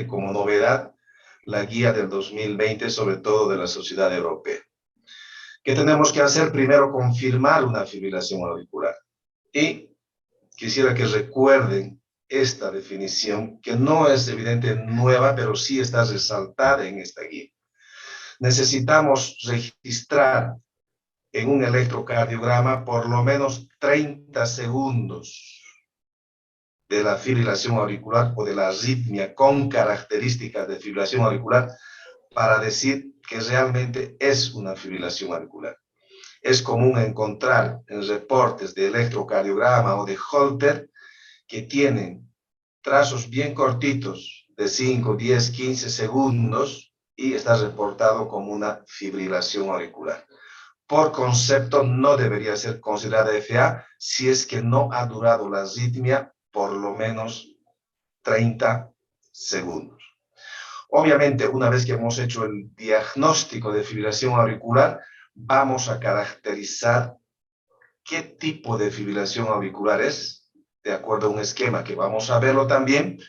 tiene como novedad la guía del 2020, sobre todo de la Sociedad Europea. ¿Qué tenemos que hacer? Primero, confirmar una fibrilación auricular. Y quisiera que recuerden esta definición, que no es evidente nueva, pero sí está resaltada en esta guía. Necesitamos registrar en un electrocardiograma por lo menos 30 segundos de la fibrilación auricular o de la arritmia con características de fibrilación auricular para decir que realmente es una fibrilación auricular. Es común encontrar en reportes de electrocardiograma o de Holter que tienen trazos bien cortitos de 5, 10, 15 segundos y está reportado como una fibrilación auricular. Por concepto, no debería ser considerada FA si es que no ha durado la arritmia por lo menos 30 segundos. Obviamente, una vez que hemos hecho el diagnóstico de fibrilación auricular, vamos a caracterizar qué tipo de fibrilación auricular es, de acuerdo a un esquema que vamos a verlo también.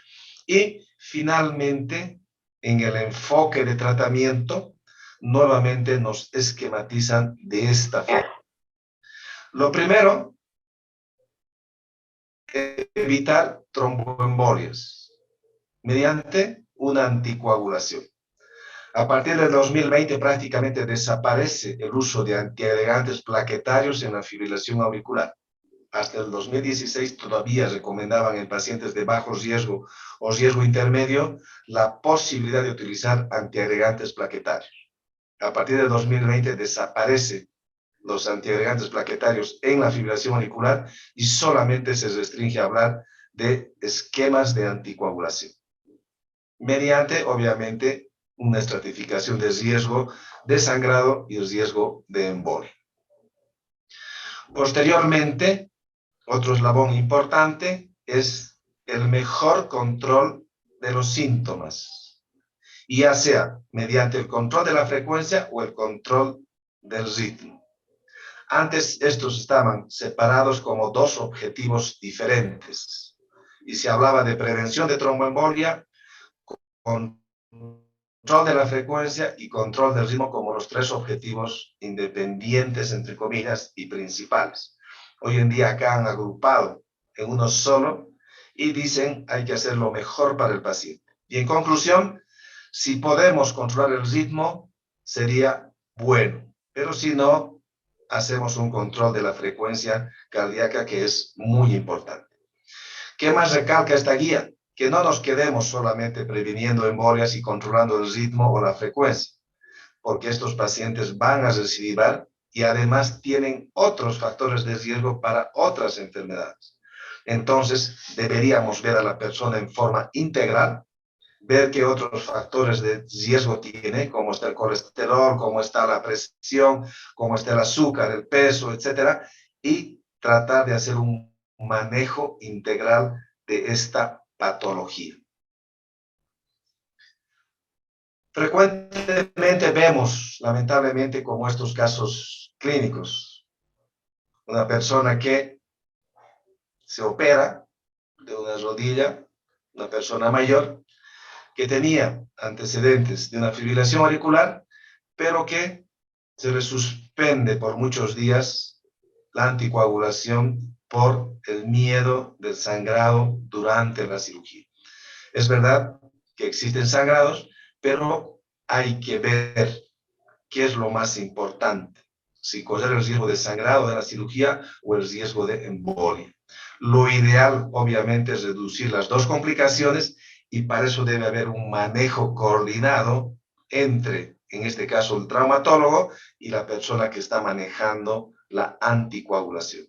Y finalmente, en el enfoque de tratamiento, nuevamente nos esquematizan de esta forma. Lo primero, evitar tromboembolias mediante una anticoagulación. A partir del 2020 prácticamente desaparece el uso de antiagregantes plaquetarios en la fibrilación auricular. Hasta el 2016 todavía recomendaban en pacientes de bajo riesgo o riesgo intermedio la posibilidad de utilizar antiagregantes plaquetarios. A partir del 2020 desaparecen los antiagregantes plaquetarios en la fibrilación auricular y solamente se restringe a hablar de esquemas de anticoagulación, mediante, obviamente, una estratificación de riesgo de sangrado y riesgo de embolia. Posteriormente, otro eslabón importante es el mejor control de los síntomas, ya sea mediante el control de la frecuencia o el control del ritmo. Antes estos estaban separados como dos objetivos diferentes y se hablaba de prevención de tromboembolia, control de la frecuencia y control del ritmo como los tres objetivos independientes, entre comillas, y principales. Hoy en día acá han agrupado en uno solo y dicen hay que hacer lo mejor para el paciente. Y en conclusión, si podemos controlar el ritmo, sería bueno, pero si no, hacemos un control de la frecuencia cardíaca que es muy importante. ¿Qué más recalca esta guía? Que no nos quedemos solamente previniendo embolias y controlando el ritmo o la frecuencia, porque estos pacientes van a recidivar y además tienen otros factores de riesgo para otras enfermedades. Entonces, deberíamos ver a la persona en forma integral, ver qué otros factores de riesgo tiene, cómo está el colesterol, cómo está la presión, cómo está el azúcar, el peso, etcétera, y tratar de hacer un manejo integral de esta patología. Frecuentemente vemos, lamentablemente, como estos casos clínicos, una persona que se opera de una rodilla, una persona mayor, que tenía antecedentes de una fibrilación auricular, pero que se le suspende por muchos días la anticoagulación por el miedo del sangrado durante la cirugía. Es verdad que existen sangrados, pero hay que ver qué es lo más importante, si correr el riesgo de sangrado de la cirugía o el riesgo de embolia. Lo ideal, obviamente, es reducir las dos complicaciones y para eso debe haber un manejo coordinado entre, en este caso, el traumatólogo y la persona que está manejando la anticoagulación.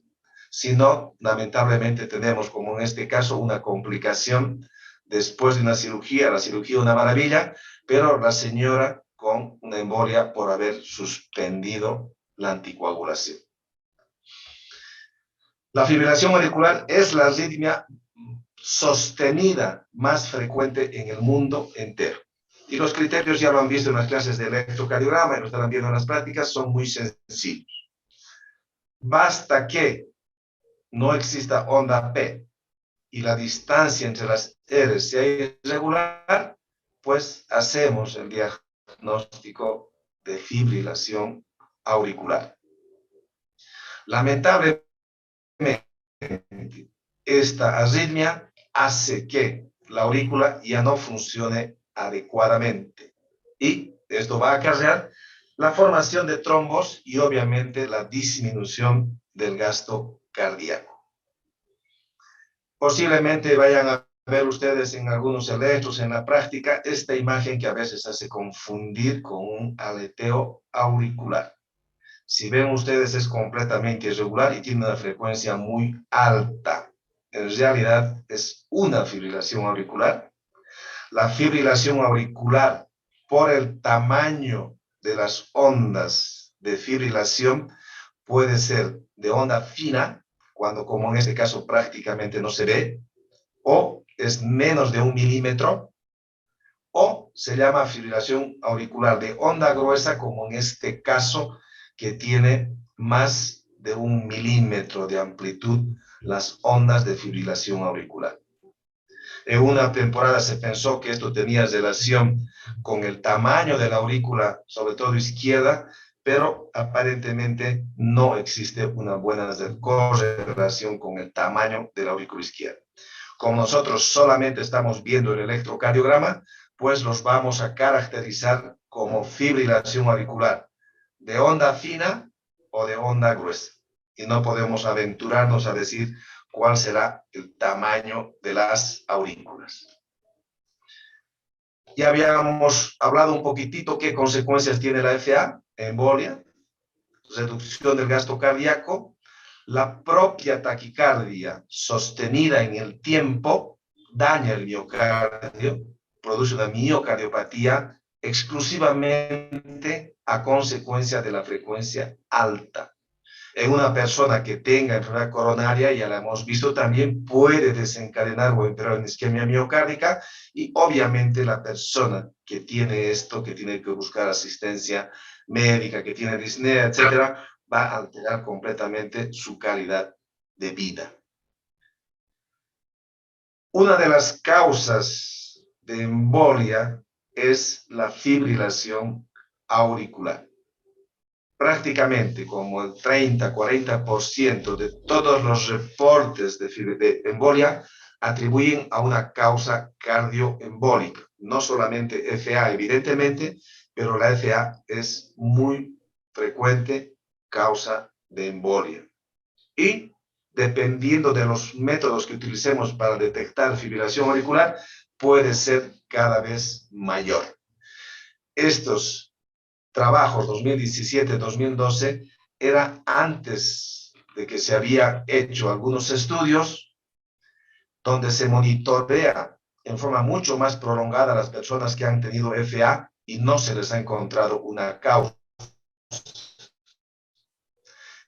Si no, lamentablemente tenemos, como en este caso, una complicación después de una cirugía, la cirugía una maravilla, pero la señora con una embolia por haber suspendido la anticoagulación. La fibrilación auricular es la arritmia sostenida más frecuente en el mundo entero. Y los criterios ya lo han visto en las clases de electrocardiograma y lo estarán viendo en las prácticas, son muy sencillos. Basta que no exista onda P y la distancia entre las R sea irregular pues hacemos el diagnóstico de fibrilación auricular. Lamentablemente, esta arritmia hace que la aurícula ya no funcione adecuadamente y esto va a acarrear la formación de trombos y obviamente la disminución del gasto cardíaco. Posiblemente vayan a ver ustedes en algunos electros en la práctica esta imagen que a veces hace confundir con un aleteo auricular. Si ven ustedes es completamente irregular y tiene una frecuencia muy alta. En realidad es una fibrilación auricular. La fibrilación auricular, por el tamaño de las ondas de fibrilación, puede ser de onda fina, cuando como en este caso prácticamente no se ve, o es menos de 1 milímetro, o se llama fibrilación auricular de onda gruesa, como en este caso, que tiene más de 1 milímetro de amplitud las ondas de fibrilación auricular. En una temporada se pensó que esto tenía relación con el tamaño de la aurícula, sobre todo izquierda, pero aparentemente no existe una buena correlación con el tamaño de la aurícula izquierda. Como nosotros solamente estamos viendo el electrocardiograma, pues los vamos a caracterizar como fibrilación auricular de onda fina o de onda gruesa. Y no podemos aventurarnos a decir cuál será el tamaño de las aurículas. Ya habíamos hablado un poquitito qué consecuencias tiene la FA, embolia, reducción del gasto cardíaco, la propia taquicardia sostenida en el tiempo daña el miocardio, produce una miocardiopatía exclusivamente a consecuencia de la frecuencia alta. En una persona que tenga enfermedad coronaria, ya la hemos visto, también puede desencadenar o empeorar en isquemia miocárdica, y obviamente la persona que tiene esto, que tiene que buscar asistencia médica, que tiene disnea, etcétera, va a alterar completamente su calidad de vida. Una de las causas de embolia es la fibrilación auricular. Prácticamente como el 30-40% de todos los reportes de embolia atribuyen a una causa cardioembólica. No solamente FA, evidentemente, pero la FA es muy frecuente causa de embolia. Y dependiendo de los métodos que utilicemos para detectar fibrilación auricular, puede ser cada vez mayor. Estos trabajos 2017-2012 era antes de que se había hecho algunos estudios donde se monitorea en forma mucho más prolongada a las personas que han tenido FA y no se les ha encontrado una causa.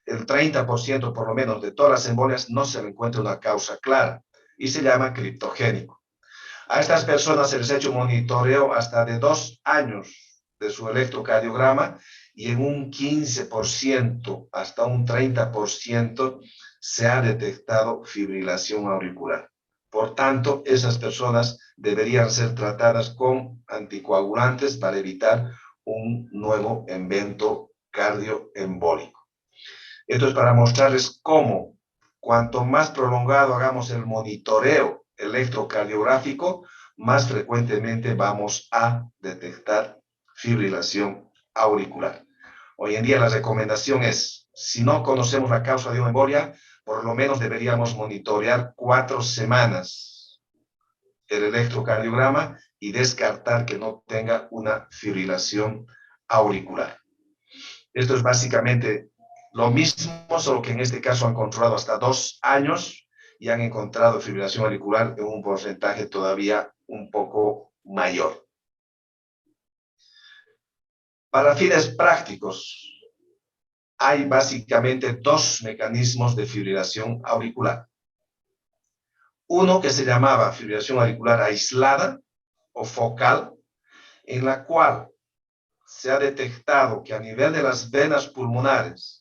El 30% por lo menos de todas las embolias no se le encuentra una causa clara y se llama criptogénico. A estas personas se les ha hecho monitoreo hasta de 2 años de su electrocardiograma y en un 15% hasta un 30% se ha detectado fibrilación auricular. Por tanto, esas personas deberían ser tratadas con anticoagulantes para evitar un nuevo evento cardioembólico. Esto es para mostrarles cómo, cuanto más prolongado hagamos el monitoreo electrocardiográfico, más frecuentemente vamos a detectar fibrilación auricular. Hoy en día la recomendación es, si no conocemos la causa de una embolia, por lo menos deberíamos monitorear 4 semanas el electrocardiograma y descartar que no tenga una fibrilación auricular. Esto es básicamente lo mismo, solo que en este caso han controlado hasta 2 años y han encontrado fibrilación auricular en un porcentaje todavía un poco mayor. Para fines prácticos, hay básicamente 2 mecanismos de fibrilación auricular. Uno que se llamaba fibrilación auricular aislada o focal, en la cual se ha detectado que a nivel de las venas pulmonares,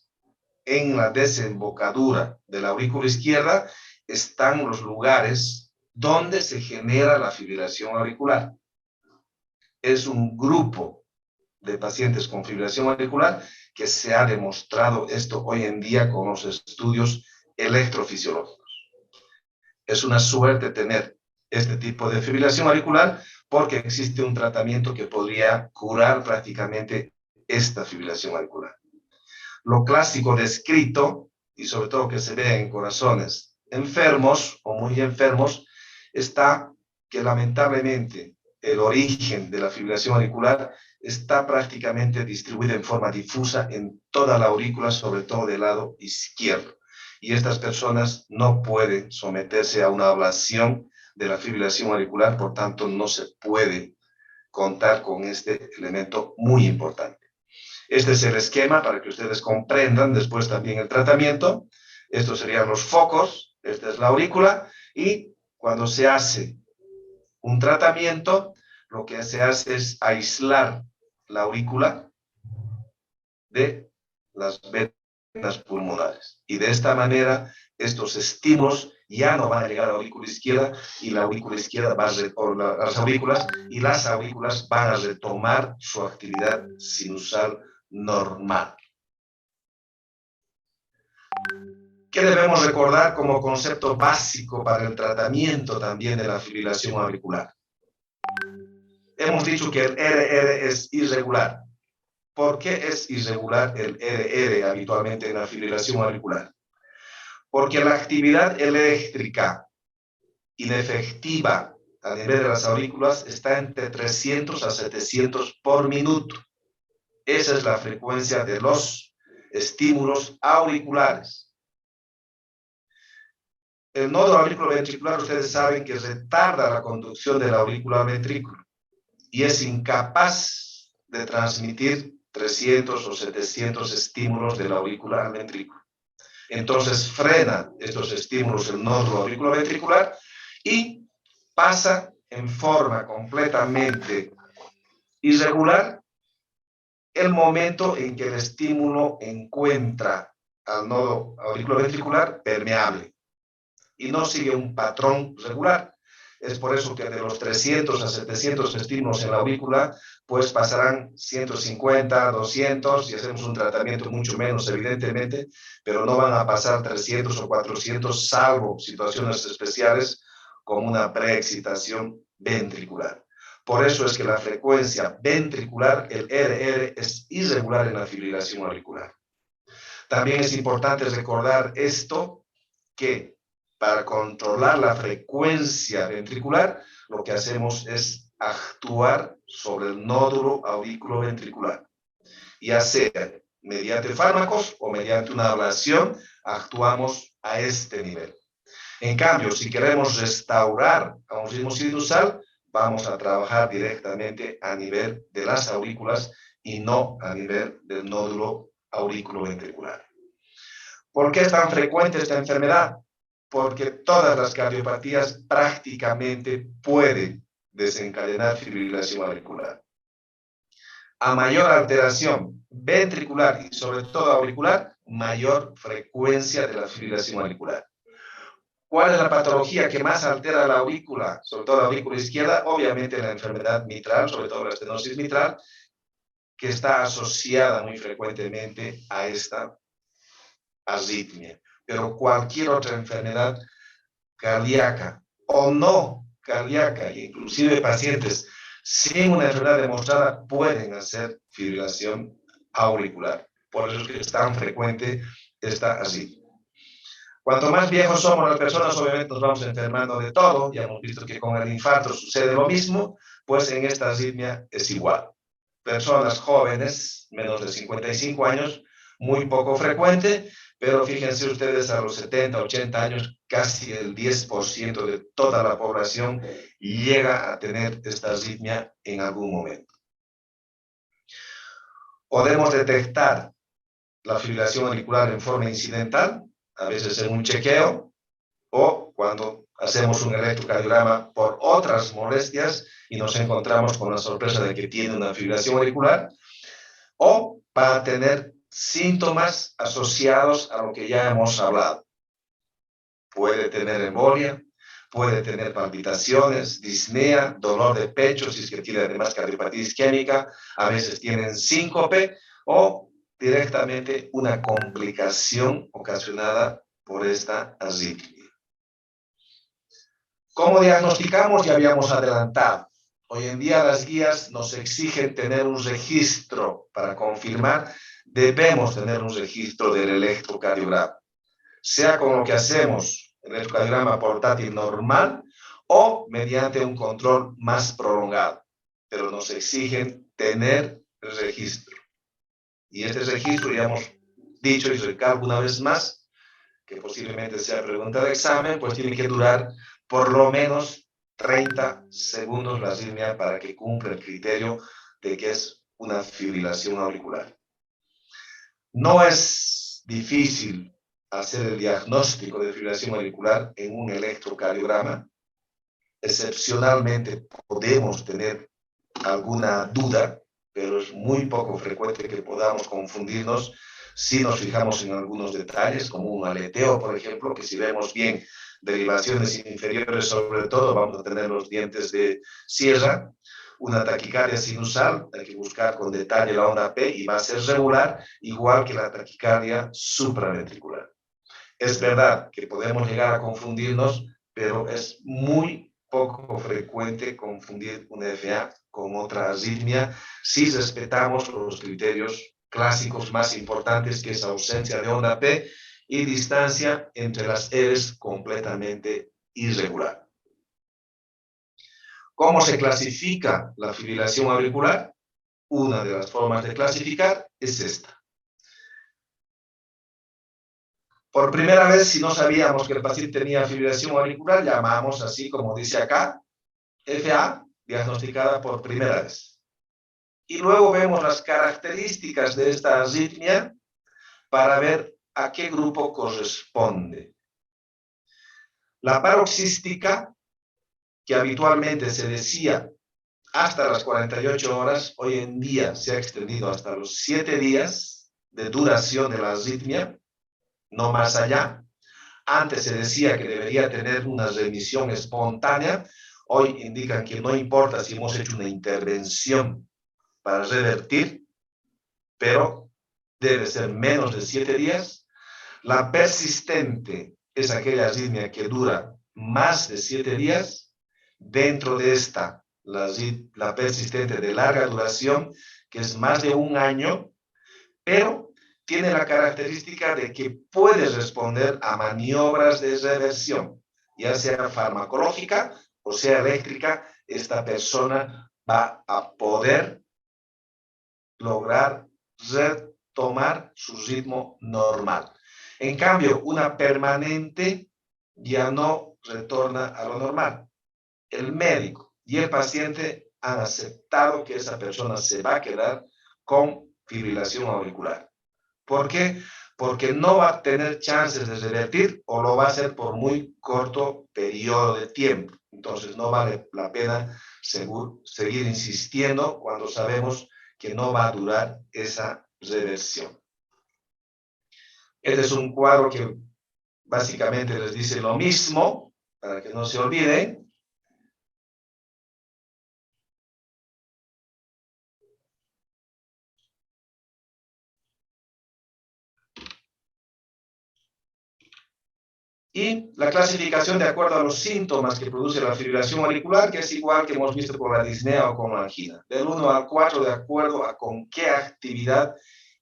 en la desembocadura de la aurícula izquierda, están los lugares donde se genera la fibrilación auricular. es un grupo de pacientes con fibrilación auricular que se ha demostrado esto hoy en día con los estudios electrofisiológicos. Es una suerte tener este tipo de fibrilación auricular porque existe un tratamiento que podría curar prácticamente esta fibrilación auricular. Lo clásico descrito, y sobre todo que se ve en corazones enfermos o muy enfermos, está que lamentablemente el origen de la fibrilación auricular está prácticamente distribuida en forma difusa en toda la aurícula, sobre todo del lado izquierdo. Y estas personas no pueden someterse a una ablación de la fibrilación auricular, por tanto no se puede contar con este elemento muy importante. Este es el esquema para que ustedes comprendan después también el tratamiento. Estos serían los focos, esta es la aurícula, y cuando se hace un tratamiento, lo que se hace es aislar la aurícula de las venas pulmonares. Y de esta manera, estos estímulos ya no van a llegar a la aurícula izquierda y la aurícula izquierda va a las aurículas van a retomar su actividad sinusal normal. ¿Qué debemos recordar como concepto básico para el tratamiento también de la fibrilación auricular? Hemos dicho que el RR es irregular. ¿Por qué es irregular el RR habitualmente en la fibrilación auricular? Porque la actividad eléctrica inefectiva a nivel de las aurículas está entre 300 a 700 por minuto. Esa es la frecuencia de los estímulos auriculares. El nódulo auriculoventricular, ustedes saben que retarda la conducción del aurícula al ventrículo y es incapaz de transmitir 300 o 700 estímulos de la aurícula al ventrículo. Entonces frena estos estímulos el nódulo auriculoventricular y pasa en forma completamente irregular el momento en que el estímulo encuentra al nodo auriculoventricular permeable y no sigue un patrón regular. Es por eso que de los 300 a 700 estímulos en la aurícula, pues pasarán 150, 200, y hacemos un tratamiento mucho menos, evidentemente, pero no van a pasar 300 o 400, salvo situaciones especiales como una preexcitación ventricular. Por eso es que la frecuencia ventricular, el RR, es irregular en la fibrilación auricular. También es importante recordar esto, que para controlar la frecuencia ventricular, lo que hacemos es actuar sobre el nódulo auriculoventricular. Ya sea mediante fármacos o mediante una ablación, actuamos a este nivel. En cambio, si queremos restaurar a un ritmo sinusal, vamos a trabajar directamente a nivel de las aurículas y no a nivel del nódulo auriculoventricular. ¿Por qué es tan frecuente esta enfermedad? Porque todas las cardiopatías prácticamente pueden desencadenar fibrilación auricular. A mayor alteración ventricular y sobre todo auricular, mayor frecuencia de la fibrilación auricular. ¿Cuál es la patología que más altera la aurícula, sobre todo la aurícula izquierda? Obviamente la enfermedad mitral, sobre todo la estenosis mitral, que está asociada muy frecuentemente a esta arritmia. Pero cualquier otra enfermedad cardíaca o no cardíaca, inclusive pacientes sin una enfermedad demostrada, pueden hacer fibrilación auricular. Por eso es que es tan frecuente esta arritmia. Cuanto más viejos somos las personas, obviamente nos vamos enfermando de todo. Ya hemos visto que con el infarto sucede lo mismo, pues en esta arritmia es igual. Personas jóvenes, menos de 55 años, muy poco frecuente, pero fíjense ustedes, a los 70, 80 años, casi el 10% de toda la población llega a tener esta arritmia en algún momento. Podemos detectar la fibrilación auricular en forma incidental, a veces en un chequeo, o cuando hacemos un electrocardiograma por otras molestias y nos encontramos con la sorpresa de que tiene una fibrilación auricular, o para tener síntomas asociados a lo que ya hemos hablado. Puede tener embolia, puede tener palpitaciones, disnea, dolor de pecho, si es que tiene además cardiopatía isquémica, a veces tienen síncope o directamente una complicación ocasionada por esta arritmia. ¿Cómo diagnosticamos? Ya habíamos adelantado. Hoy en día las guías nos exigen tener un registro para confirmar, debemos tener un registro del electrocardiograma, sea con lo que hacemos, el electrocardiograma portátil normal o mediante un control más prolongado, pero nos exigen tener el registro. Y este registro, ya hemos dicho y recalco una vez más, que posiblemente sea pregunta de examen, pues tiene que durar por lo menos 30 segundos la arritmia para que cumpla el criterio de que es una fibrilación auricular. No es difícil hacer el diagnóstico de fibrilación auricular en un electrocardiograma. Excepcionalmente podemos tener alguna duda, pero es muy poco frecuente que podamos confundirnos si nos fijamos en algunos detalles, como un aleteo, por ejemplo, que si vemos bien derivaciones inferiores, sobre todo, vamos a tener los dientes de sierra. Una taquicardia sinusal, hay que buscar con detalle la onda P y va a ser regular, igual que la taquicardia supraventricular. Es verdad que podemos llegar a confundirnos, pero es muy poco frecuente confundir una FA con otra arritmia si respetamos los criterios clásicos más importantes, que es ausencia de onda P y distancia entre las R's completamente irregular. ¿Cómo se clasifica la fibrilación auricular? Una de las formas de clasificar es esta. Por primera vez, si no sabíamos que el paciente tenía fibrilación auricular, llamamos así como dice acá, FA, diagnosticada por primera vez. Y luego vemos las características de esta arritmia para ver a qué grupo corresponde. La paroxística, que habitualmente se decía hasta las 48 horas, hoy en día se ha extendido hasta los 7 días de duración de la arritmia, no más allá. Antes se decía que debería tener una remisión espontánea. Hoy indican que no importa si hemos hecho una intervención para revertir, pero debe ser menos de 7 días. La persistente es aquella arritmia que dura más de 7 días. Dentro de esta, la persistente de larga duración, que es más de un año, pero tiene la característica de que puede responder a maniobras de reversión, ya sea farmacológica o sea eléctrica. Esta persona va a poder lograr retomar su ritmo normal. En cambio, una permanente ya no retorna a lo normal. El médico y el paciente han aceptado que esa persona se va a quedar con fibrilación auricular. ¿Por qué? Porque no va a tener chances de revertir o lo va a hacer por muy corto periodo de tiempo. Entonces no vale la pena seguir insistiendo cuando sabemos que no va a durar esa reversión. Este es un cuadro que básicamente les dice lo mismo, para que no se olviden. Y la clasificación de acuerdo a los síntomas que produce la fibrilación auricular, que es igual que hemos visto con la disnea o con la angina. Del 1 al 4, de acuerdo a con qué actividad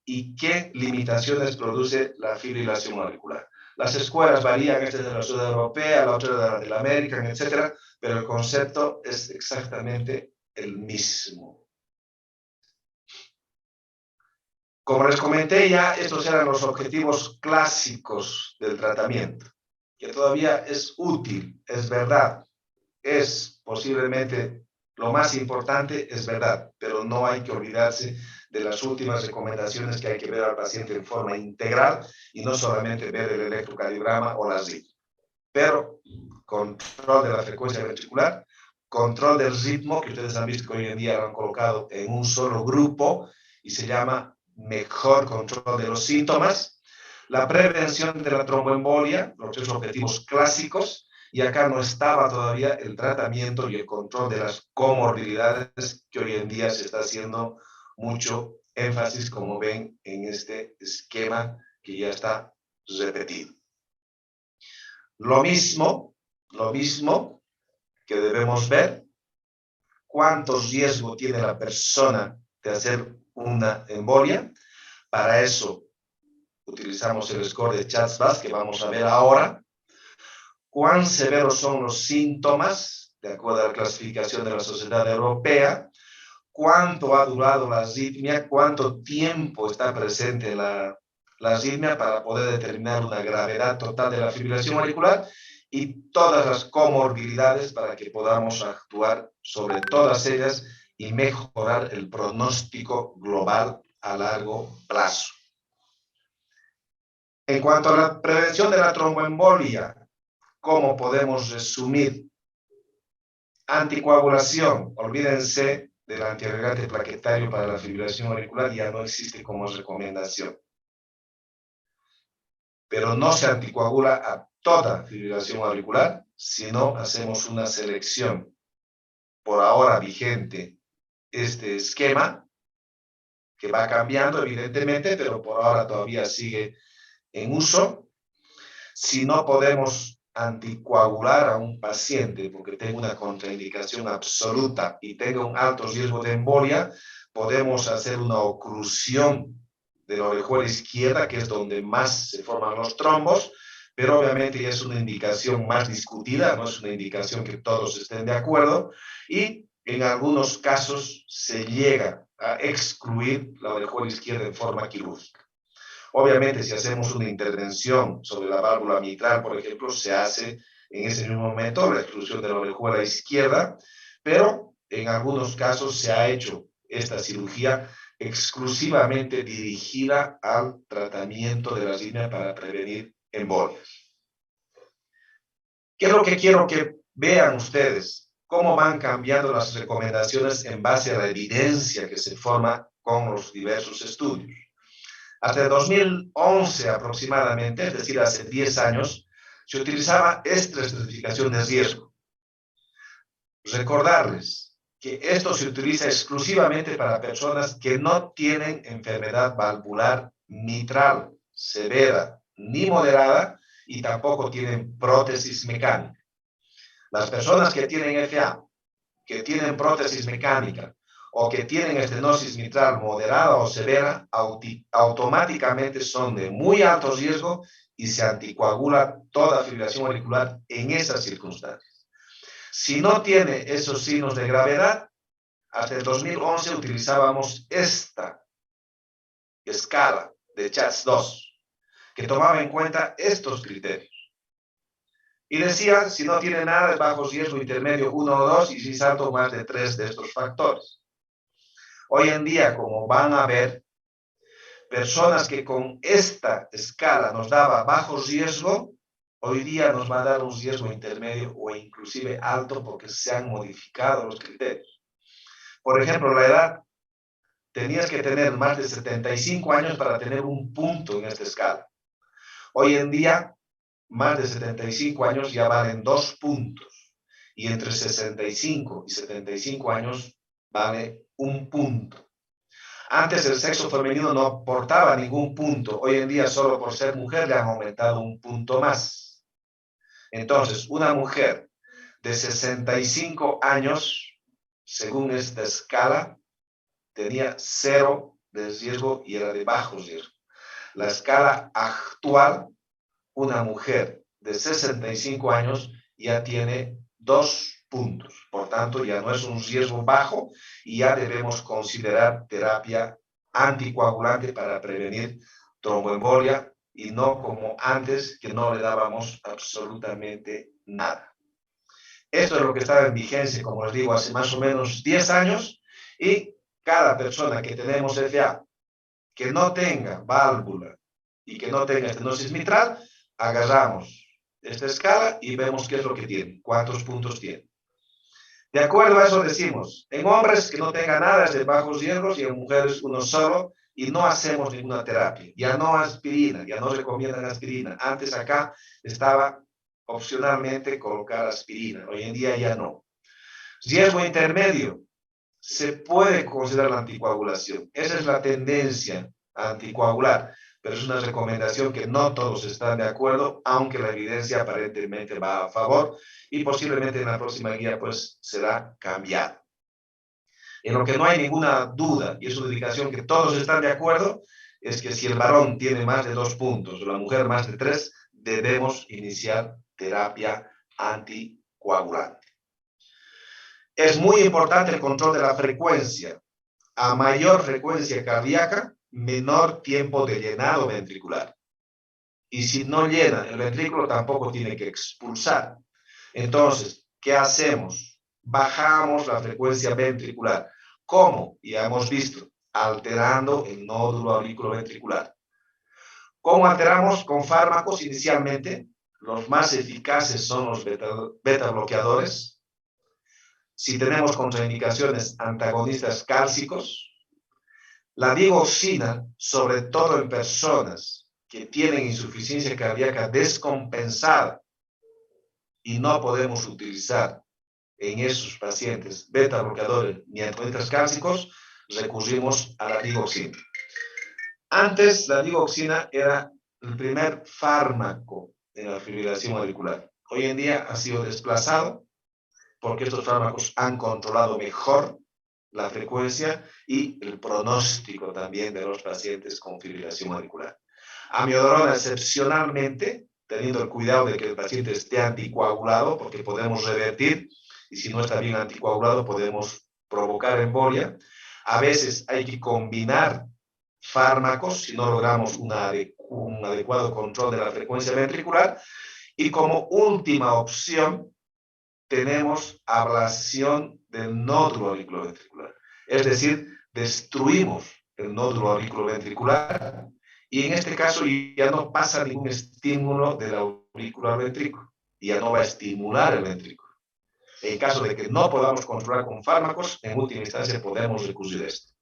y qué limitaciones produce la fibrilación auricular. Las escuelas varían, esta es de la ciudad europea, la otra de la American, etc., pero el concepto es exactamente el mismo. Como les comenté ya, estos eran los objetivos clásicos del tratamiento, que todavía es útil, es verdad, es posiblemente lo más importante, es verdad, pero no hay que olvidarse de las últimas recomendaciones, que hay que ver al paciente en forma integral y no solamente ver el electrocardiograma o la arritmia. Pero control de la frecuencia ventricular, control del ritmo, que ustedes han visto que hoy en día lo han colocado en un solo grupo y se llama mejor control de los síntomas, la prevención de la tromboembolia, los 3 objetivos clásicos, y acá no estaba todavía el tratamiento y el control de las comorbilidades que hoy en día se está haciendo mucho énfasis, como ven en este esquema que ya está repetido. Lo mismo que debemos ver, cuánto riesgo tiene la persona de hacer una embolia. Para eso utilizamos el score de CHA2DS2 que vamos a ver ahora. Cuán severos son los síntomas, de acuerdo a la clasificación de la Sociedad Europea, cuánto ha durado la arritmia, cuánto tiempo está presente la arritmia para poder determinar una gravedad total de la fibrilación auricular y todas las comorbilidades para que podamos actuar sobre todas ellas y mejorar el pronóstico global a largo plazo. En cuanto a la prevención de la tromboembolia, ¿cómo podemos resumir? Anticoagulación, olvídense del antiagregante plaquetario para la fibrilación auricular, ya no existe como recomendación. Pero no se anticoagula a toda fibrilación auricular, sino hacemos una selección. Por ahora vigente este esquema, que va cambiando evidentemente, pero por ahora todavía sigue en uso. Si no podemos anticoagular a un paciente porque tenga una contraindicación absoluta y tenga un alto riesgo de embolia, podemos hacer una oclusión de la orejuela izquierda, que es donde más se forman los trombos, pero obviamente ya es una indicación más discutida, no es una indicación que todos estén de acuerdo, y en algunos casos se llega a excluir la orejuela izquierda en forma quirúrgica. Obviamente, si hacemos una intervención sobre la válvula mitral, por ejemplo, se hace en ese mismo momento la exclusión de la orejuela izquierda, pero en algunos casos se ha hecho esta cirugía exclusivamente dirigida al tratamiento de la arritmia para prevenir embolias. ¿Qué es lo que quiero que vean ustedes? Cómo van cambiando las recomendaciones en base a la evidencia que se forma con los diversos estudios. Hasta el 2011 aproximadamente, es decir, hace 10 años, se utilizaba esta estratificación de riesgo. Recordarles que esto se utiliza exclusivamente para personas que no tienen enfermedad valvular mitral severa ni moderada y tampoco tienen prótesis mecánica. Las personas que tienen FA, que tienen prótesis mecánica, o que tienen estenosis mitral moderada o severa, automáticamente son de muy alto riesgo y se anticoagula toda fibrilación auricular en esas circunstancias. Si no tiene esos signos de gravedad, hasta el 2011 utilizábamos esta escala de CHA2DS2, que tomaba en cuenta estos criterios. Y decía, si no tiene nada, es bajo riesgo intermedio 1 o 2, y si salto más de 3 de estos factores. Hoy en día, como van a ver, personas que con esta escala nos daba bajo riesgo, hoy día nos va a dar un riesgo intermedio o inclusive alto porque se han modificado los criterios. Por ejemplo, la edad. Tenías que tener más de 75 años para tener un punto en esta escala. Hoy en día, más de 75 años ya valen 2 puntos. Y entre 65 y 75 años vale 1 punto. Antes el sexo femenino no aportaba ningún punto. Hoy en día, solo por ser mujer, le han aumentado 1 punto más. Entonces, una mujer de 65 años, según esta escala, tenía 0 de riesgo y era de bajo riesgo. La escala actual, una mujer de 65 años ya tiene 2 puntos. Por tanto, ya no es un riesgo bajo y ya debemos considerar terapia anticoagulante para prevenir tromboembolia y no como antes, que no le dábamos absolutamente nada. Esto es lo que estaba en vigencia, como les digo, hace más o menos 10 años, y cada persona que tenemos FA que no tenga válvula y que no tenga estenosis mitral, agarramos esta escala y vemos qué es lo que tiene, cuántos puntos tiene. De acuerdo a eso decimos, en hombres que no tengan nada es de bajos riesgos y en mujeres uno solo, y no hacemos ninguna terapia. Ya no aspirina, ya no recomiendan aspirina. Antes acá estaba opcionalmente colocar aspirina. Hoy en día ya no. Riesgo intermedio, se puede considerar la anticoagulación. Esa es la tendencia a anticoagular, pero es una recomendación que no todos están de acuerdo, aunque la evidencia aparentemente va a favor y posiblemente en la próxima guía pues será cambiada. En lo que no hay ninguna duda, y es una indicación que todos están de acuerdo, es que si el varón tiene más de 2 puntos o la mujer más de 3, debemos iniciar terapia anticoagulante. Es muy importante el control de la frecuencia. A mayor frecuencia cardíaca, menor tiempo de llenado ventricular. Y si no llena el ventrículo, tampoco tiene que expulsar. Entonces, ¿qué hacemos? Bajamos la frecuencia ventricular. ¿Cómo? Ya hemos visto, alterando el nódulo auriculoventricular. ¿Cómo alteramos? Con fármacos inicialmente. Los más eficaces son los beta bloqueadores. Si tenemos contraindicaciones, antagonistas cálcicos. La digoxina, sobre todo en personas que tienen insuficiencia cardíaca descompensada, y no podemos utilizar en esos pacientes beta bloqueadores ni antagonistas cálcicos, recurrimos a la digoxina. Antes, la digoxina era el primer fármaco en la fibrilación auricular. Hoy en día ha sido desplazado porque estos fármacos han controlado mejor la frecuencia y el pronóstico también de los pacientes con fibrilación auricular. Amiodarona excepcionalmente, teniendo el cuidado de que el paciente esté anticoagulado, porque podemos revertir, y si no está bien anticoagulado podemos provocar embolia. A veces hay que combinar fármacos si no logramos un adecuado control de la frecuencia ventricular. Y como última opción, tenemos ablación del nódulo auriculoventricular. Es decir, destruimos el nódulo auriculoventricular y en este caso ya no pasa ningún estímulo del auricular ventrículo, ya no va a estimular el ventrículo. En caso de que no podamos controlar con fármacos, en última instancia podemos recurrir a esto.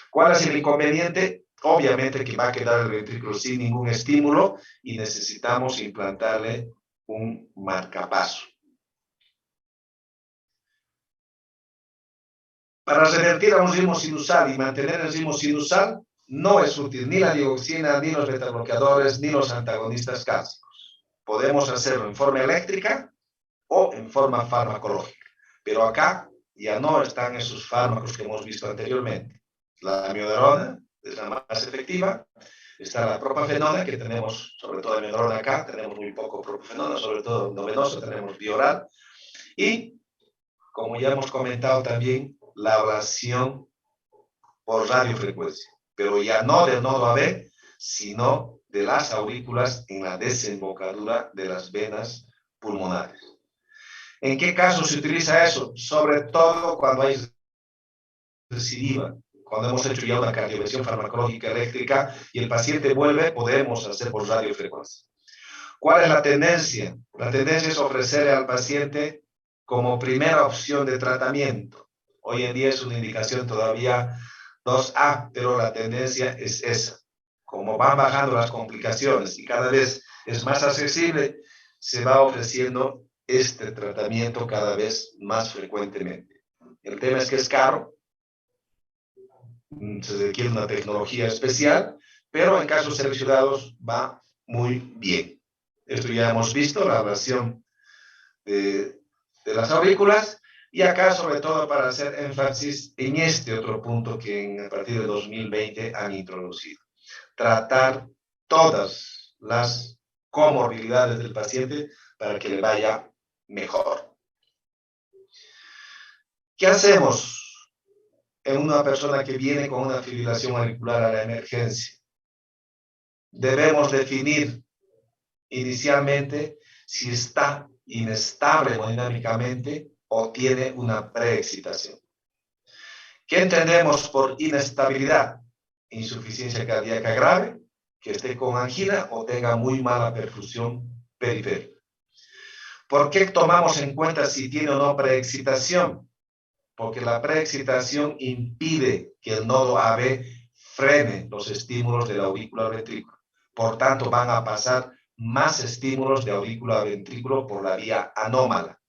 ¿Cuál es el inconveniente? Obviamente que va a quedar el ventrículo sin ningún estímulo y necesitamos implantarle un marcapaso. Para revertir a un ritmo sinusal y mantener el ritmo sinusal, no es útil ni la digoxina, ni los betabloqueadores, ni los antagonistas cálcicos. Podemos hacerlo en forma eléctrica o en forma farmacológica. Pero acá ya no están esos fármacos que hemos visto anteriormente. La amiodarona es la más efectiva. Está la propafenona, que tenemos, sobre todo amiodarona acá, tenemos muy poco propafenona, sobre todo no venoso, tenemos bioral. Y, como ya hemos comentado también, la ablación por radiofrecuencia, pero ya no del nodo AB, sino de las aurículas en la desembocadura de las venas pulmonares. ¿En qué caso se utiliza eso? Sobre todo cuando hay recidiva. Cuando hemos hecho ya una cardioversión farmacológica eléctrica y el paciente vuelve, podemos hacer por radiofrecuencia. ¿Cuál es la tendencia? La tendencia es ofrecerle al paciente como primera opción de tratamiento. Hoy en día es una indicación todavía 2A, pero la tendencia es esa. Como van bajando las complicaciones y cada vez es más accesible, se va ofreciendo este tratamiento cada vez más frecuentemente. El tema es que es caro, se requiere una tecnología especial, pero en casos seleccionados va muy bien. Esto ya hemos visto, la ablación de las aurículas, y acá sobre todo para hacer énfasis en este otro punto que a partir de 2020 han introducido. Tratar todas las comorbilidades del paciente para que le vaya mejor. ¿Qué hacemos en una persona que viene con una fibrilación auricular a la emergencia? Debemos definir inicialmente si está inestable hemodinámicamente o tiene una preexcitación. ¿Qué entendemos por inestabilidad? Insuficiencia cardíaca grave, que esté con angina o tenga muy mala perfusión periférica. ¿Por qué tomamos en cuenta si tiene o no preexcitación? Porque la preexcitación impide que el nodo AB frene los estímulos del auricular ventrículo. Por tanto, van a pasar más estímulos de aurícula a ventrículo por la vía anómala.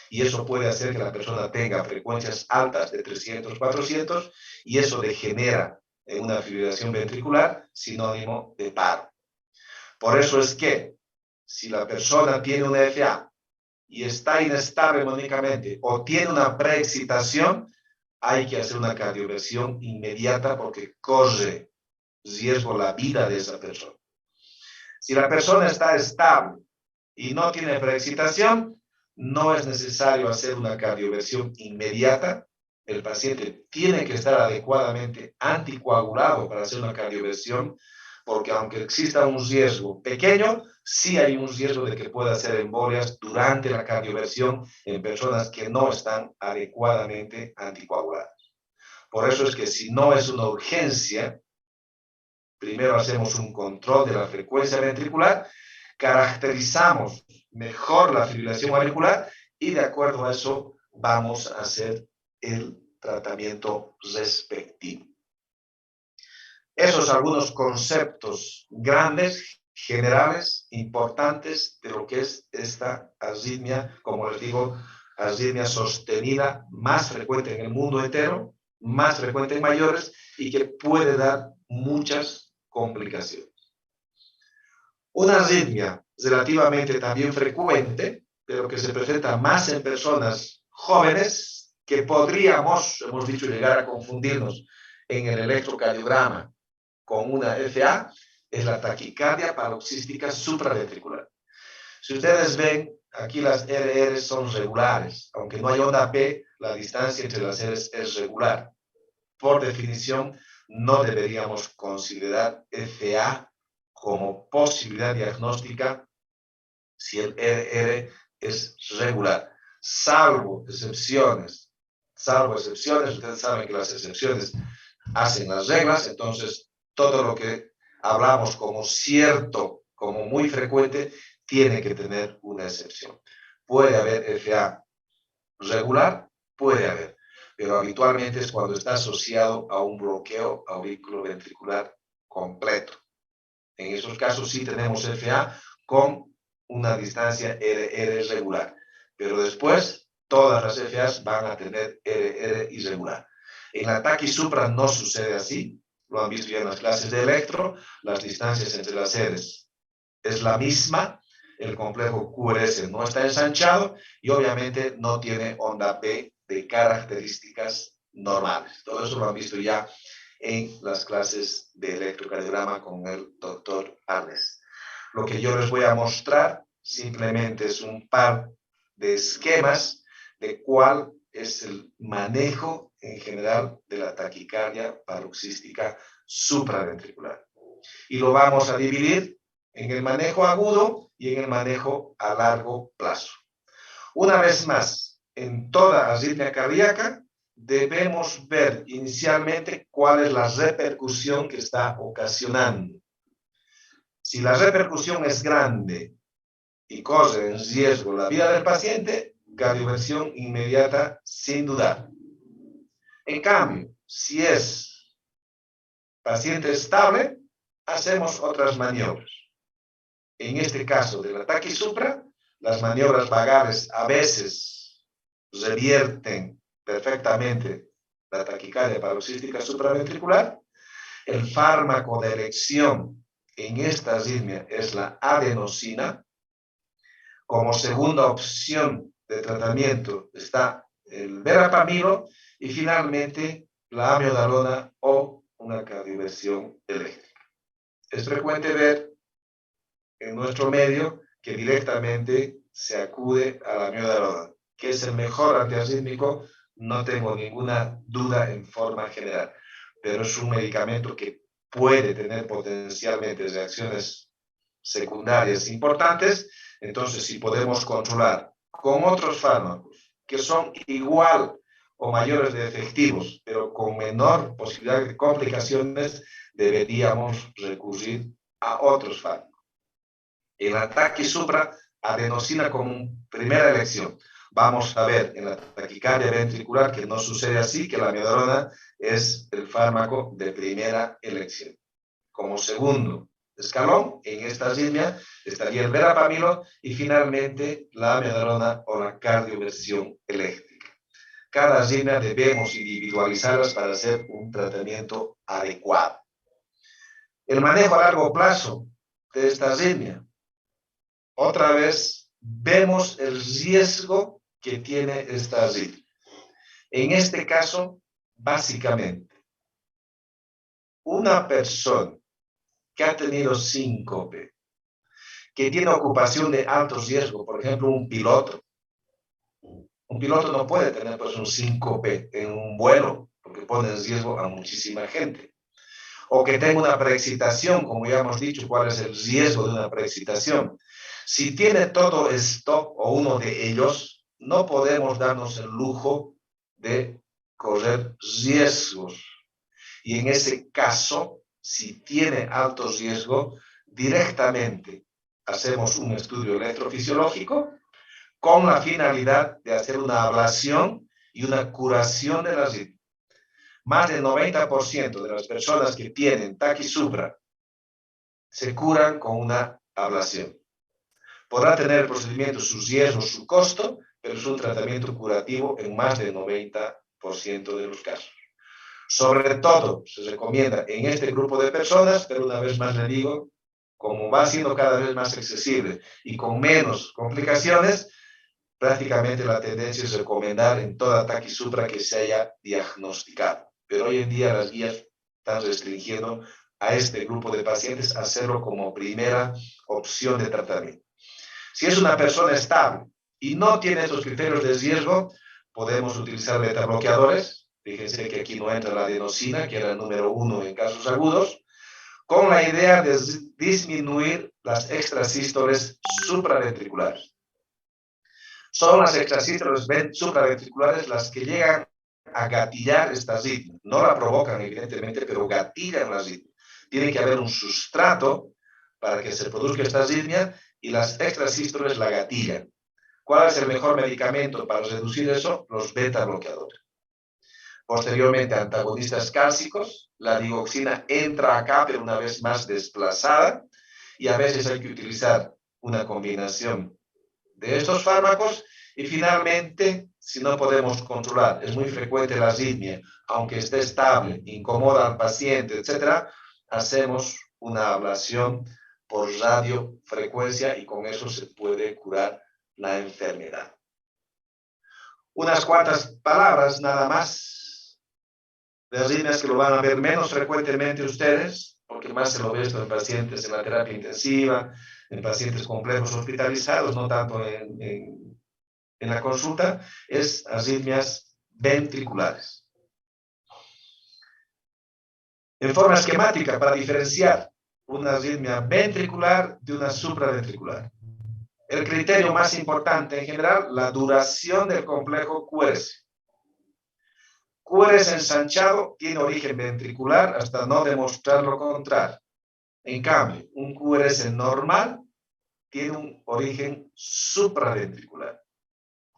Y eso puede hacer que la persona tenga frecuencias altas de 300, 400, y eso degenera en una fibrilación ventricular, sinónimo de paro. Por eso es que, si la persona tiene una FA y está inestable armónicamente o tiene una preexcitación, hay que hacer una cardioversión inmediata porque corre riesgo la vida de esa persona. Si la persona está estable y no tiene preexcitación, no es necesario hacer una cardioversión inmediata. El paciente tiene que estar adecuadamente anticoagulado para hacer una cardioversión, porque aunque exista un riesgo pequeño, sí hay un riesgo de que pueda hacer embolias durante la cardioversión en personas que no están adecuadamente anticoaguladas. Por eso es que si no es una urgencia, primero hacemos un control de la frecuencia ventricular, caracterizamos mejor la fibrilación auricular y de acuerdo a eso vamos a hacer el tratamiento respectivo. Esos son algunos conceptos grandes, generales, importantes de lo que es esta arritmia, como les digo, arritmia sostenida, más frecuente en el mundo entero, más frecuente en mayores y que puede dar muchas complicaciones. Una arritmia relativamente también frecuente, pero que se presenta más en personas jóvenes, que podríamos, hemos dicho, llegar a confundirnos en el electrocardiograma con una FA, es la taquicardia paroxística supraventricular. Si ustedes ven, aquí las RR son regulares, aunque no hay onda P, la distancia entre las R es regular. Por definición, no deberíamos considerar FA como posibilidad diagnóstica si el RR es regular, salvo excepciones. Ustedes saben que las excepciones hacen las reglas, entonces todo lo que hablamos como cierto, como muy frecuente, tiene que tener una excepción. Puede haber FA regular, puede haber, pero habitualmente es cuando está asociado a un bloqueo auriculoventricular completo. En esos casos sí tenemos FA con una distancia RR regular, pero después todas las FAs van a tener RR irregular. En la taquisupra no sucede así, lo han visto ya en las clases de electro, las distancias entre las Rs es la misma, el complejo QRS no está ensanchado y obviamente no tiene onda P de características normales. Todo eso lo han visto ya en las clases de electrocardiograma con el doctor Arnes. Lo que yo les voy a mostrar simplemente es un par de esquemas de cuál es el manejo en general de la taquicardia paroxística supraventricular. Y lo vamos a dividir en el manejo agudo y en el manejo a largo plazo. Una vez más, en toda arritmia cardíaca, debemos ver inicialmente cuál es la repercusión que está ocasionando. Si la repercusión es grande y corre en riesgo la vida del paciente, cardioversión inmediata sin dudar. En cambio, si es paciente estable, hacemos otras maniobras. En este caso del ataque supra, las maniobras vagales a veces revierten perfectamente la taquicardia paroxística supraventricular. El fármaco de elección en esta arritmia es la adenosina. Como segunda opción de tratamiento está el verapamilo y finalmente la amiodarona o una cardioversión eléctrica. Es frecuente ver en nuestro medio que directamente se acude a la amiodarona, que es el mejor antiarrítmico, no tengo ninguna duda en forma general, pero es un medicamento que puede tener potencialmente reacciones secundarias importantes. Entonces, si podemos controlar con otros fármacos que son igual o mayores de efectivos, pero con menor posibilidad de complicaciones, deberíamos recurrir a otros fármacos. El ataque supra, adenosina como primera elección. Vamos a ver en la taquicardia ventricular que no sucede así, que la amiodarona es el fármaco de primera elección. Como segundo, escalón, en esta arritmia, estaría el verapamilo y finalmente la amiodarona o la cardioversión eléctrica. Cada arritmia debemos individualizarlas para hacer un tratamiento adecuado. El manejo a largo plazo de esta arritmia. Otra vez, vemos el riesgo que tiene esta arritmia. En este caso, básicamente, una persona que ha tenido síncope, que tiene ocupación de alto riesgo, por ejemplo, un piloto no puede tener pues un síncope en un vuelo, porque pone en riesgo a muchísima gente. O que tenga una preexcitación, como ya hemos dicho, cuál es el riesgo de una preexcitación. Si tiene todo esto, o uno de ellos, no podemos darnos el lujo de correr riesgos. Y en ese caso, si tiene alto riesgo, directamente hacemos un estudio electrofisiológico con la finalidad de hacer una ablación y una curación de la arritmia. Más del 90% de las personas que tienen taquisupra se curan con una ablación. Podrá tener el procedimiento su riesgo, su costo, pero es un tratamiento curativo en más del 90% de los casos. Sobre todo, se recomienda en este grupo de personas, pero una vez más le digo, como va siendo cada vez más accesible y con menos complicaciones, prácticamente la tendencia es recomendar en toda taquisupra que se haya diagnosticado. Pero hoy en día las guías están restringiendo a este grupo de pacientes a hacerlo como primera opción de tratamiento. Si es una persona estable y no tiene estos criterios de riesgo, podemos utilizar beta bloqueadores. Fíjense que aquí no entra la adenosina, que era el número 1 en casos agudos, con la idea de disminuir las extrasístoles supraventriculares. Son las extrasístoles supraventriculares las que llegan a gatillar esta arritmia. No la provocan, evidentemente, pero gatillan la arritmia. Tiene que haber un sustrato para que se produzca esta arritmia y las extrasístoles la gatillan. ¿Cuál es el mejor medicamento para reducir eso? Los beta bloqueadores. Posteriormente, antagonistas cálcicos. La digoxina entra acá, pero una vez más desplazada, y a veces hay que utilizar una combinación de estos fármacos. Y finalmente, si no podemos controlar, es muy frecuente la arritmia, aunque esté estable, incomoda al paciente, etcétera, hacemos una ablación por radiofrecuencia y con eso se puede curar la enfermedad. Unas cuantas palabras nada más de arritmias que lo van a ver menos frecuentemente ustedes, porque más se lo ve esto en pacientes en la terapia intensiva, en pacientes complejos hospitalizados, no tanto en la consulta, es arritmias ventriculares. En forma esquemática, para diferenciar una arritmia ventricular de una supraventricular. El criterio más importante en general, la duración del complejo QRS. QRS ensanchado tiene origen ventricular hasta no demostrar lo contrario. En cambio, un QRS normal tiene un origen supraventricular.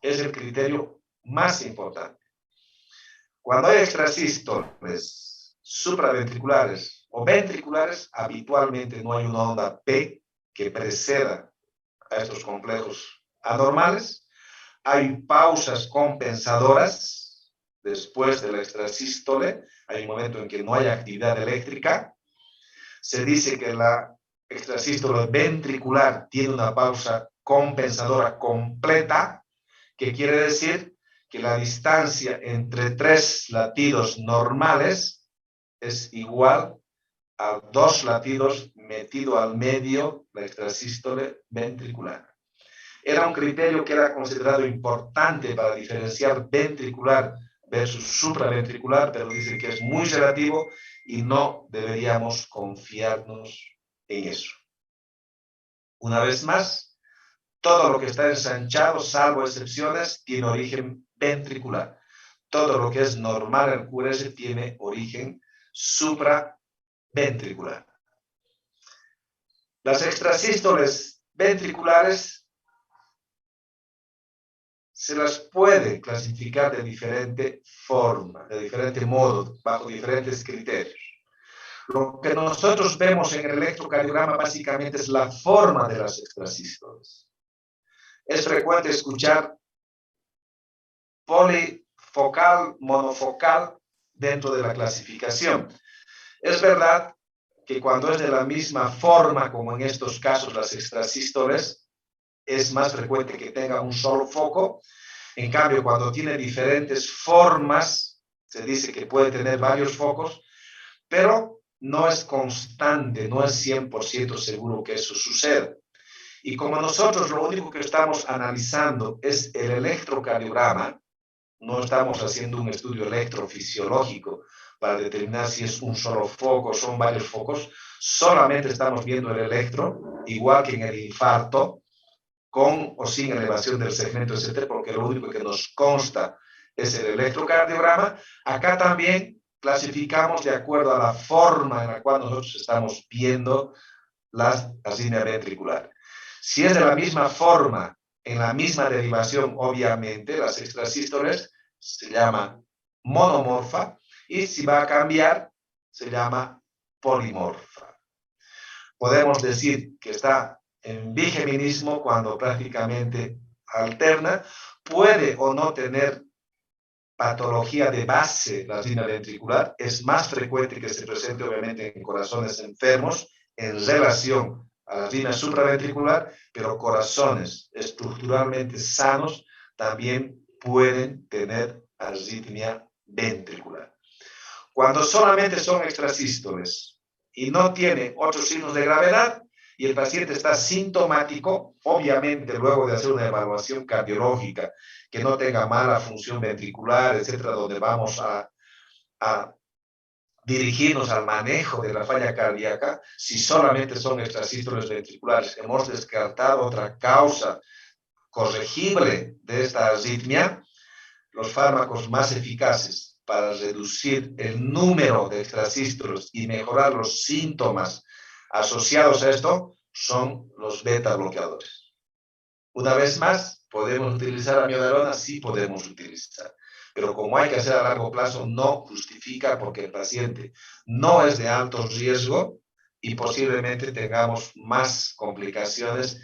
Es el criterio más importante. Cuando hay extrasístoles supraventriculares o ventriculares, habitualmente no hay una onda P que preceda a estos complejos anormales. Hay pausas compensadoras después de la extrasístole. Hay un momento en que no hay actividad eléctrica. Se dice que la extrasístole ventricular tiene una pausa compensadora completa, que quiere decir que la distancia entre 3 latidos normales es igual a 2 latidos metido al medio la extrasístole ventricular. Era un criterio que era considerado importante para diferenciar ventricular versus supraventricular, pero dicen que es muy relativo y no deberíamos confiarnos en eso. Una vez más, todo lo que está ensanchado, salvo excepciones, tiene origen ventricular. Todo lo que es normal en QRS tiene origen supraventricular. Las extrasístoles ventriculares se las puede clasificar de diferente forma, de diferente modo, bajo diferentes criterios. Lo que nosotros vemos en el electrocardiograma básicamente es la forma de las extrasístoles. Es frecuente escuchar polifocal, monofocal dentro de la clasificación. Es verdad que cuando es de la misma forma, como en estos casos las extrasístoles, es más frecuente que tenga un solo foco. En cambio, cuando tiene diferentes formas, se dice que puede tener varios focos, pero no es constante, no es 100% seguro que eso suceda. Y como nosotros lo único que estamos analizando es el electrocardiograma, no estamos haciendo un estudio electrofisiológico para determinar si es un solo foco o son varios focos, solamente estamos viendo el electro, igual que en el infarto, con o sin elevación del segmento ST, porque lo único que nos consta es el electrocardiograma. Acá también clasificamos de acuerdo a la forma en la cual nosotros estamos viendo la arritmia ventricular. Si es de la misma forma, en la misma derivación, obviamente, las extrasístoles se llama monomorfa, y si va a cambiar, se llama polimorfa. Podemos decir que está en bigeminismo cuando prácticamente alterna, puede o no tener patología de base la arritmia ventricular, es más frecuente que se presente obviamente en corazones enfermos en relación a la arritmia supraventricular, pero corazones estructuralmente sanos también pueden tener arritmia ventricular. Cuando solamente son extrasístoles y no tiene otros signos de gravedad y el paciente está sintomático, obviamente luego de hacer una evaluación cardiológica que no tenga mala función ventricular, etcétera, donde vamos a dirigirnos al manejo de la falla cardíaca, si solamente son extrasístoles ventriculares, hemos descartado otra causa corregible de esta arritmia, los fármacos más eficaces para reducir el número de extrasístoles y mejorar los síntomas asociados a esto son los beta bloqueadores. Una vez más, ¿podemos utilizar amiodarona? Sí podemos utilizar. Pero como hay que hacer a largo plazo, no justifica porque el paciente no es de alto riesgo y posiblemente tengamos más complicaciones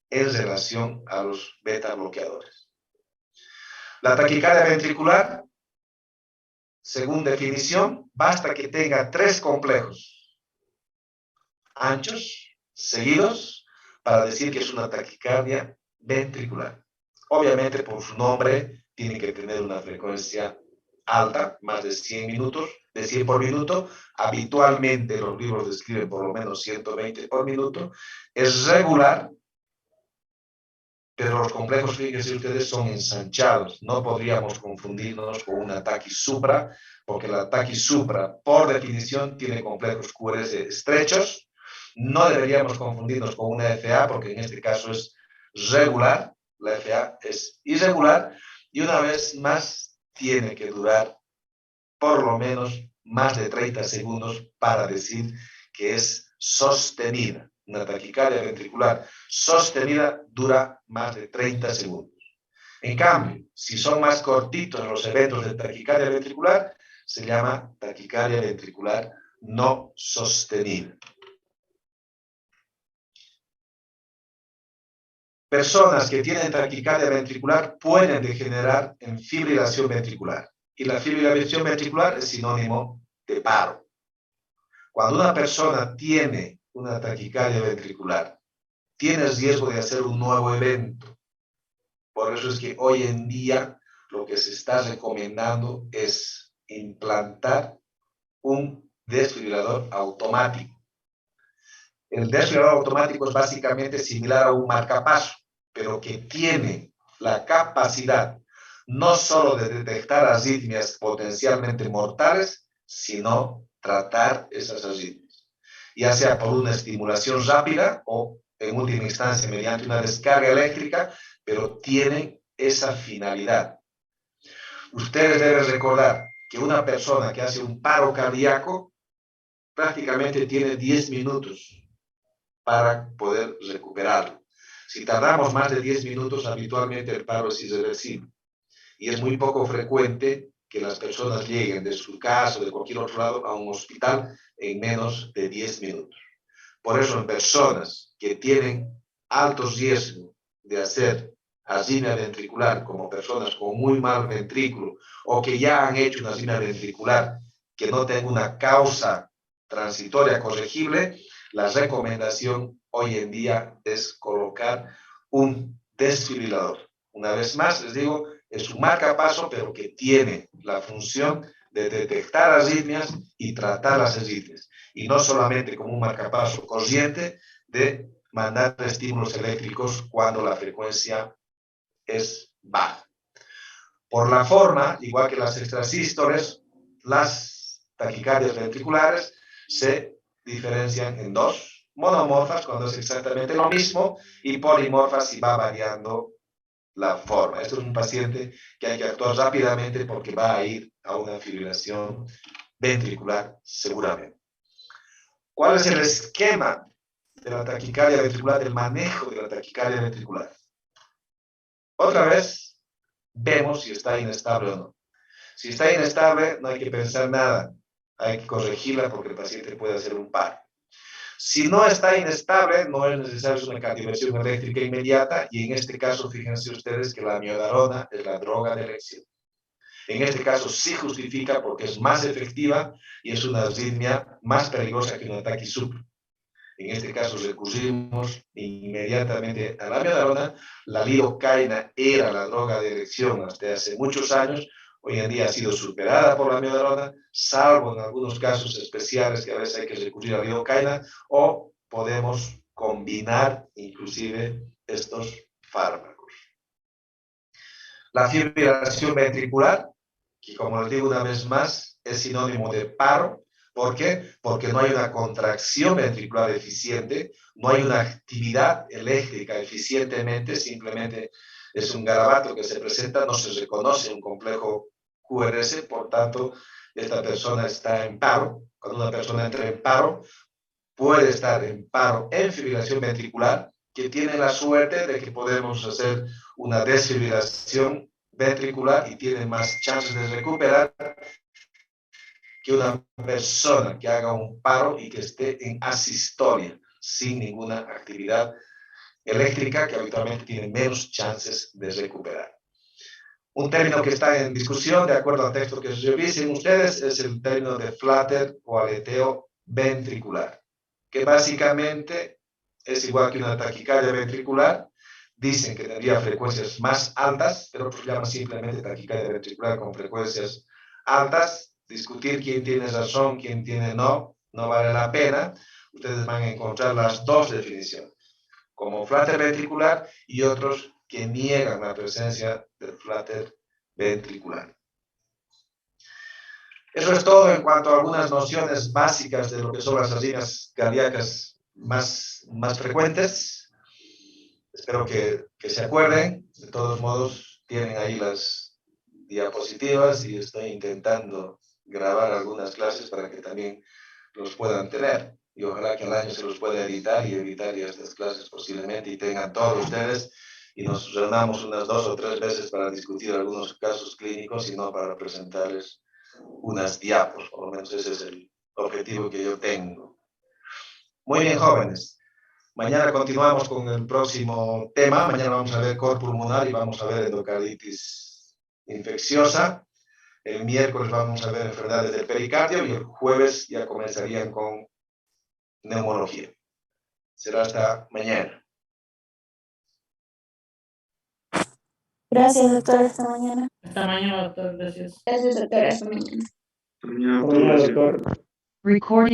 en relación a los beta bloqueadores. La taquicardia ventricular, según definición, basta que tenga 3 complejos anchos, seguidos, para decir que es una taquicardia ventricular. Obviamente, por su nombre, tiene que tener una frecuencia alta, más de 100 minutos, de 100 por minuto. Habitualmente los libros describen por lo menos 120 por minuto. Es regular, pero los complejos, fíjense ustedes, son ensanchados. No podríamos confundirnos con una taquisupra, porque la taquisupra, por definición, tiene complejos QRS estrechos. No deberíamos confundirnos con una FA, porque en este caso es regular. La FA es irregular y una vez más tiene que durar por lo menos más de 30 segundos para decir que es sostenida. Una taquicardia ventricular sostenida dura más de 30 segundos. En cambio, si son más cortitos los eventos de taquicardia ventricular, se llama taquicardia ventricular no sostenida. Personas que tienen taquicardia ventricular pueden degenerar en fibrilación ventricular. Y la fibrilación ventricular es sinónimo de paro. Cuando una persona tiene una taquicardia ventricular, tiene riesgo de hacer un nuevo evento. Por eso es que hoy en día lo que se está recomendando es implantar un desfibrilador automático. El desfibrilador automático es básicamente similar a un marcapaso, pero que tiene la capacidad no solo de detectar arritmias potencialmente mortales, sino tratar esas arritmias, ya sea por una estimulación rápida o en última instancia mediante una descarga eléctrica, pero tiene esa finalidad. Ustedes deben recordar que una persona que hace un paro cardíaco prácticamente tiene 10 minutos para poder recuperarlo. Si tardamos más de 10 minutos, habitualmente el paro es irreversible. Y es muy poco frecuente que las personas lleguen de su casa o de cualquier otro lado a un hospital en menos de 10 minutos. Por eso en personas que tienen alto riesgo de hacer arritmia ventricular, como personas con muy mal ventrículo o que ya han hecho una arritmia ventricular que no tenga una causa transitoria corregible, la recomendación hoy en día es colocar un desfibrilador. Una vez más, les digo, es un marcapaso, pero que tiene la función de detectar arritmias y tratar las arritmias. Y no solamente como un marcapaso corriente de mandar estímulos eléctricos cuando la frecuencia es baja. Por la forma, igual que las extrasístoles, las taquicardias ventriculares se diferencian en dos: monomorfas, cuando es exactamente lo mismo, y polimorfas, si va variando la forma. Esto es un paciente que hay que actuar rápidamente porque va a ir a una fibrilación ventricular seguramente. ¿Cuál es el esquema de la taquicardia ventricular, del manejo de la taquicardia ventricular? Otra vez, vemos si está inestable o no. Si está inestable, no hay que pensar nada. Hay que corregirla porque el paciente puede hacer un paro. Si no está inestable, no es necesario una cardioversión eléctrica inmediata, y en este caso, fíjense ustedes que la amiodarona es la droga de elección. En este caso sí justifica porque es más efectiva y es una arritmia más peligrosa que un ataque sub. En este caso recurrimos inmediatamente a la amiodarona. La lidocaína era la droga de elección hasta hace muchos años. Hoy en día ha sido superada por la amiodarona, salvo en algunos casos especiales que a veces hay que recurrir a la lidocaína, o podemos combinar inclusive estos fármacos. La fibrilación ventricular, que como les digo una vez más, es sinónimo de paro. ¿Por qué? Porque no hay una contracción ventricular eficiente, no hay una actividad eléctrica eficientemente, simplemente es un garabato que se presenta, no se reconoce un complejo QRS, por tanto, esta persona está en paro. Cuando una persona entra en paro, puede estar en paro en fibrilación ventricular, que tiene la suerte de que podemos hacer una desfibrilación ventricular y tiene más chances de recuperar que una persona que haga un paro y que esté en asistolia, sin ninguna actividad eléctrica, que habitualmente tiene menos chances de recuperar. Un término que está en discusión, de acuerdo al texto que revisen ustedes, es el término de flutter o aleteo ventricular, que básicamente es igual que una taquicardia ventricular. Dicen que tendría frecuencias más altas, pero pues llaman simplemente taquicardia ventricular con frecuencias altas. Discutir quién tiene razón, quién tiene no vale la pena. Ustedes van a encontrar las dos definiciones, como flutter ventricular y otros que niegan la presencia del flutter ventricular. Eso es todo en cuanto a algunas nociones básicas de lo que son las arritmias cardíacas más frecuentes. Espero que se acuerden. De todos modos, tienen ahí las diapositivas y estoy intentando grabar algunas clases para que también los puedan tener. Y ojalá que al año se los pueda editar y editar ya estas clases posiblemente y tengan todos ustedes, y nos reunamos unas 2 o 3 veces para discutir algunos casos clínicos y no para presentarles unas diapos. Por lo menos ese es el objetivo que yo tengo. Muy bien, jóvenes. Mañana continuamos con el próximo tema. Mañana vamos a ver cor pulmonar y vamos a ver endocarditis infecciosa. El miércoles vamos a ver enfermedades del pericardio y el jueves ya comenzarían con neumología. Será hasta mañana. Gracias, doctor. Hasta mañana. Hasta mañana, doctor. Gracias. Gracias, doctor. Hasta mañana. Hasta mañana, doctor. Recording.